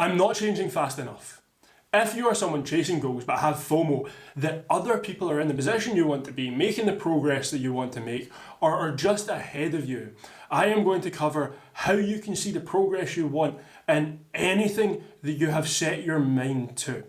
I'm not changing fast enough. If you are someone chasing goals but have FOMO that other people are in the position you want to be, making the progress that you want to make, or are just ahead of you, I am going to cover how you can see the progress you want in anything that you have set your mind to.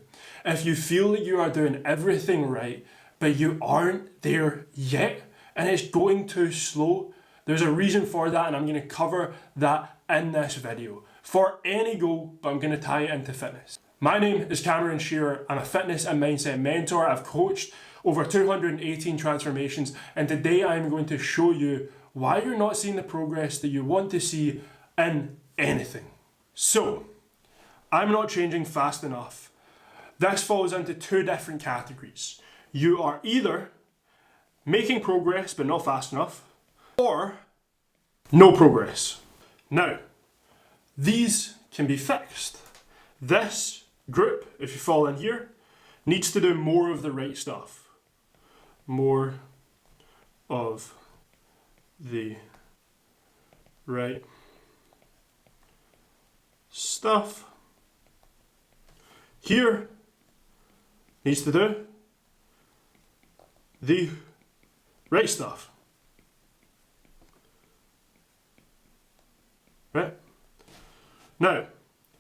If you feel that you are doing everything right, but you aren't there yet, and it's going too slow, there's a reason for that, and I'm going to cover that in this video. For any goal, but I'm going to tie it into fitness. My name is Cameron Shearer. I'm a fitness and mindset mentor. I've coached over 218 transformations, and today I'm going to show you why you're not seeing the progress that you want to see in anything. So, I'm not changing fast enough. This falls into two different categories. You are either making progress but not fast enough, or no progress. Now, these can be fixed. This group, if you fall in here, needs to do more of the right stuff. More of the right stuff. Here needs to do the right stuff. Right? Now,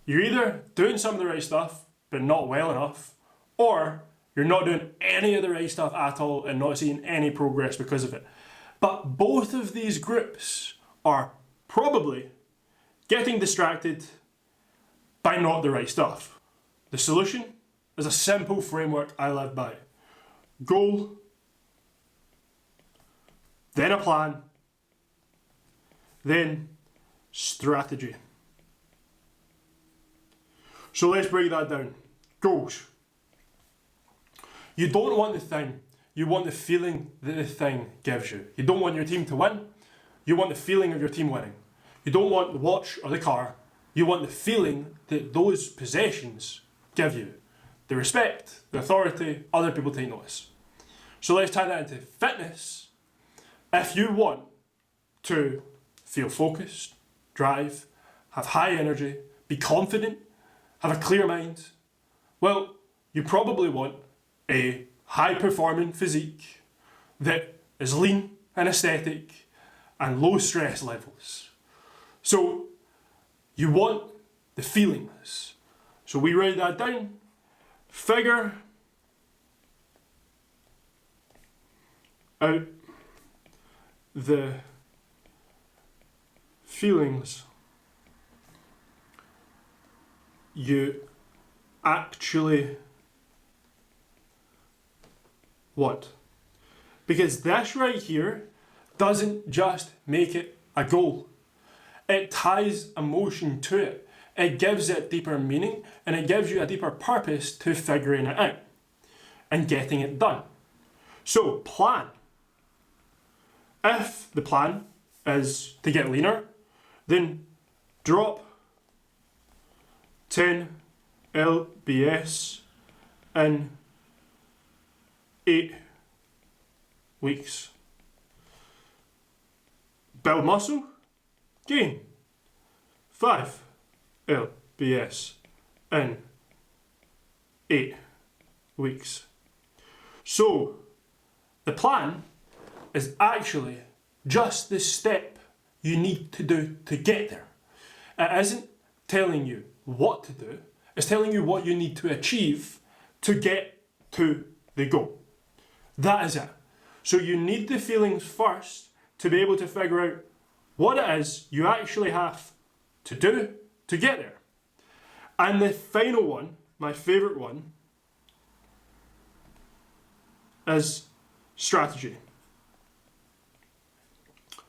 you're either doing some of the right stuff but not well enough, or you're not doing any of the right stuff at all and not seeing any progress because of it. But both of these groups are probably getting distracted by not the right stuff. The solution is a simple framework I live by. Goal, then a plan, then strategy. So let's break that down. Goals. You don't want the thing, you want the feeling that the thing gives you. You don't want your team to win, you want the feeling of your team winning. You don't want the watch or the car, you want the feeling that those possessions give you. The respect, the authority, other people take notice. So let's tie that into fitness. If you want to feel focused, drive, have high energy, be confident, have a clear mind, well, you probably want a high-performing physique that is lean and aesthetic and low stress levels. So you want the feelings. So we write that down. Figure out the feelings you actually want. Because this right here doesn't just make it a goal. It ties emotion to it. It gives it deeper meaning, and it gives you a deeper purpose to figuring it out and getting it done. So, plan. If the plan is to get leaner, then drop 10 lbs in 8 weeks. Build muscle, gain 5 lbs in 8 weeks. So the plan is actually just the step you need to do to get there. It isn't telling you what to do, it's telling you what you need to achieve to get to the goal. That is it. So you need the feelings first to be able to figure out what it is you actually have to do to get there. And the final one, my favourite one, is strategy.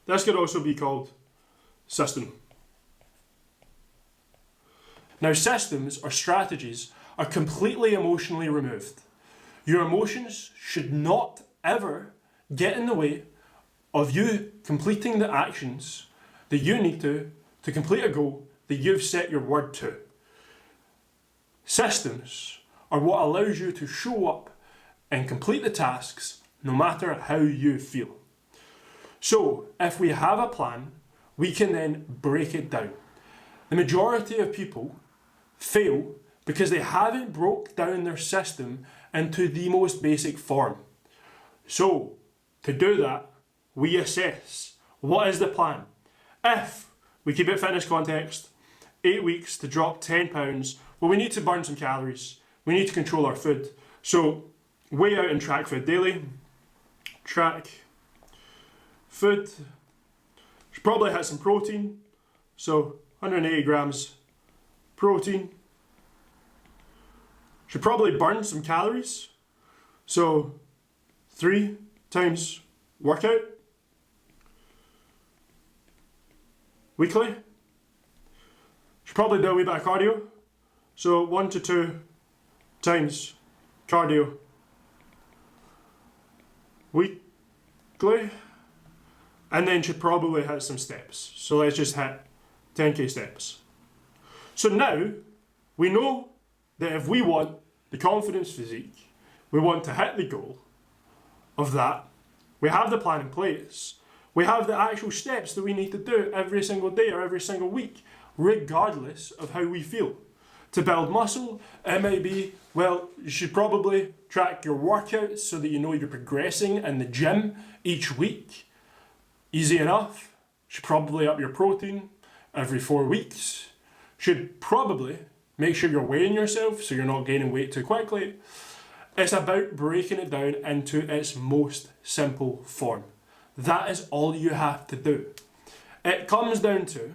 This could also be called system. Now, systems or strategies are completely emotionally removed. Your emotions should not ever get in the way of you completing the actions that you need to complete a goal that you've set your word to. Systems are what allows you to show up and complete the tasks no matter how you feel. So, if we have a plan, we can then break it down. The majority of people fail because they haven't broke down their system into the most basic form. So, to do that, we assess, what is the plan? If we keep it fitness context, 8 weeks to drop 10 pounds, well, we need to burn some calories. We need to control our food. So, weigh out and track food daily. Track food. Should probably have some protein. So, 180 grams protein. Should probably burn some calories. So, 3 times workout weekly. Should probably do a wee bit of cardio. So 1 to 2 times cardio weekly. And then should probably hit some steps. So let's just hit 10k steps. So now we know that if we want the confidence physique, we want to hit the goal of that, we have the plan in place. We have the actual steps that we need to do every single day or every single week, regardless of how we feel. To build muscle, it might be, well, you should probably track your workouts so that you know you're progressing in the gym each week. Easy enough. Should probably up your protein every 4 weeks. Should probably make sure you're weighing yourself so you're not gaining weight too quickly. It's about breaking it down into its most simple form. That is all you have to do. It comes down to,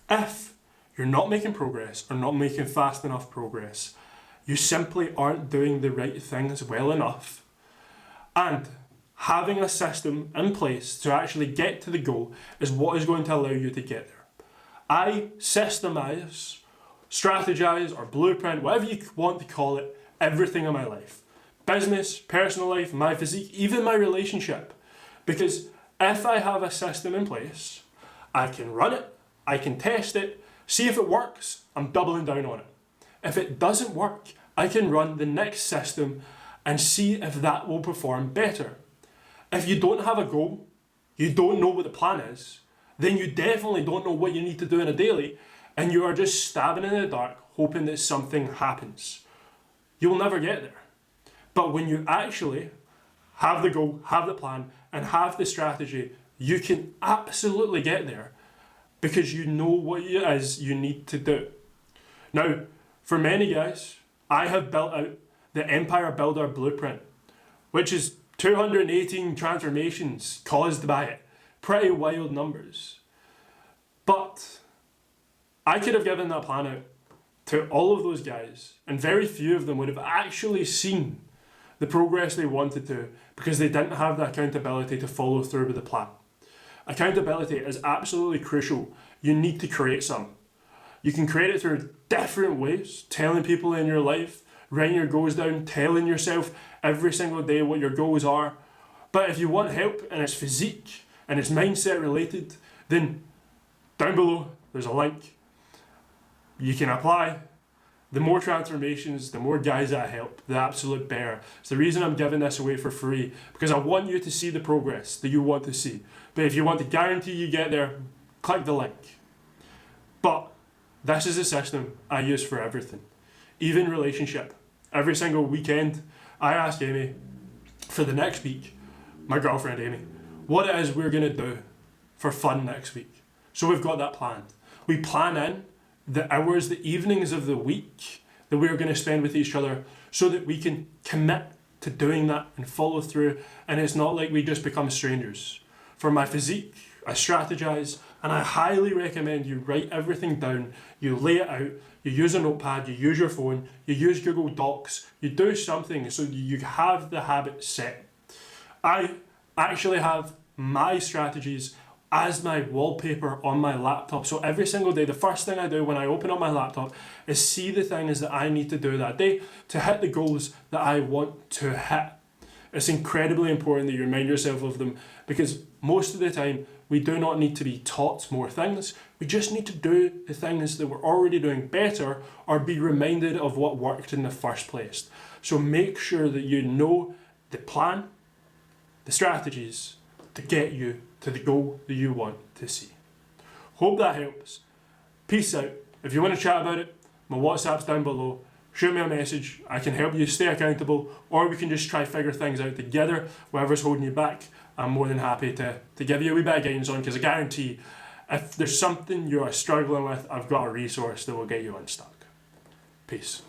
if you're not making progress or not making fast enough progress, you simply aren't doing the right things well enough. And having a system in place to actually get to the goal is what is going to allow you to get there. I systemize, strategize, or blueprint, whatever you want to call it, everything in my life. Business, personal life, my physique, even my relationship. Because if I have a system in place, I can run it, I can test it, see if it works, I'm doubling down on it. If it doesn't work, I can run the next system and see if that will perform better. If you don't have a goal, you don't know what the plan is, then you definitely don't know what you need to do in a daily, and you are just stabbing in the dark hoping that something happens. You'll never get there. But when you actually have the goal, have the plan, and have the strategy, you can absolutely get there because you know what it is you need to do. Now, for many guys, I have built out the Empire Builder Blueprint, which is 218 transformations caused by it. Pretty wild numbers. But I could have given that plan out to all of those guys, and very few of them would have actually seen the progress they wanted to because they didn't have the accountability to follow through with the plan. Accountability is absolutely crucial. You need to create some. You can create it through different ways, telling people in your life, writing your goals down, telling yourself every single day what your goals are. But if you want help and it's physique and it's mindset related, then down below there's a link. You can apply. The more transformations, the more guys that I help, the absolute better. It's the reason I'm giving this away for free, because I want you to see the progress that you want to see. But if you want to guarantee you get there, click the link. But this is a system I use for everything, even relationship. Every single weekend, I ask Amy for the next week, my girlfriend Amy, what it is we're going to do for fun next week. So we've got that planned. We plan in the hours, the evenings of the week that we're going to spend with each other so that we can commit to doing that and follow through, and it's not like we just become strangers. For my physique, I strategize, and I highly recommend you write everything down, you lay it out, you use a notepad, you use your phone, you use Google Docs, you do something so you have the habit set. I actually have my strategies as my wallpaper on my laptop. So every single day, the first thing I do when I open up my laptop is see the things that I need to do that day to hit the goals that I want to hit. It's incredibly important that you remind yourself of them, because most of the time we do not need to be taught more things. We just need to do the things that we're already doing better or be reminded of what worked in the first place. So make sure that you know the plan, the strategies to get you to the goal that you want to see. Hope that helps. Peace out. If you want to chat about it, My WhatsApp's down below. Shoot me a message. I can help you stay accountable, or we can just try figure things out together. Whatever's holding you back, I'm more than happy to give you a wee bit of guidance on, because I guarantee if there's something you are struggling with, I've got a resource that will get you unstuck. Peace.